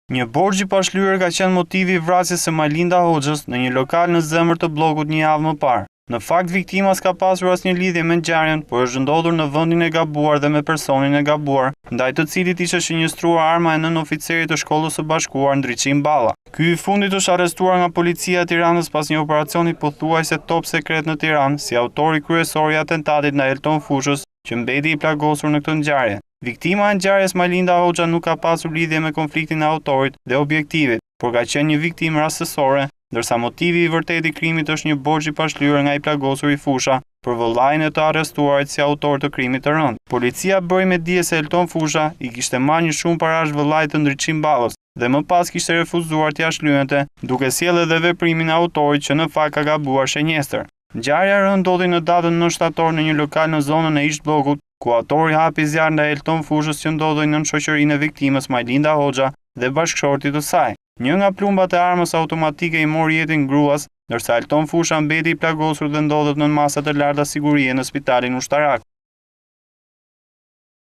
Një borxh i pashlyer ka qenë motivi i vrasjes së Majlinda Hoxhës në një lokal në zemër të bllokut një javë më parë. Në fakt, viktima s'ka pasur asnjë lidhje me ngjarjen, por është ndodhur në vendin e gabuar dhe me personin e gabuar, ndaj të cilit ishte shënjestruar arma e nën oficerit të shkollës së bashkuar Ndriçim Balla. Ky i fundit është arrestuar nga policia e Tiranës pas një operacioni pothuajse top sekret në Tiranë, si autori kryesor i atentatit ndaj Elton Fushës, që mbeti i plagosur në këtë ngjarje. Viktima e ngjarjes Majlinda Hoxha nuk ka pasur lidhje me konfliktin e autorit dhe objektivit, por ka qenë një viktimë rastësore, ndërsa motivi i vërtetë i krimit është një borxh i pashlyer nga i plagosur i Fusha për vëllain e të arrestuarit si autor të krimit të rënd. Policia bëri me dije se Elton Fusha i kishte marrë një shumë parash vëllait të Ndriçim Ballës dhe më pas kishte refuzuar t'ia shlyente, duke sjellë edhe veprimin e autorit që në fakt ka gabuar shenjestër. Ngjarja e rënd ndodhi në datën 9 shtator në një lokal në zonën e ish bllokut, ku autori hapi zjarr ndaj Elton Fushës që ndodhej nën shoqërinë e viktimës Majlinda Hoxha dhe bashkëshortit të saj. Një nga plumbat e armës automatike i mori jetën gruas, ndërsa Elton Fusha mbeti i plagosur dhe ndodhet nën masa të larta sigurie në spitalin ushtarak.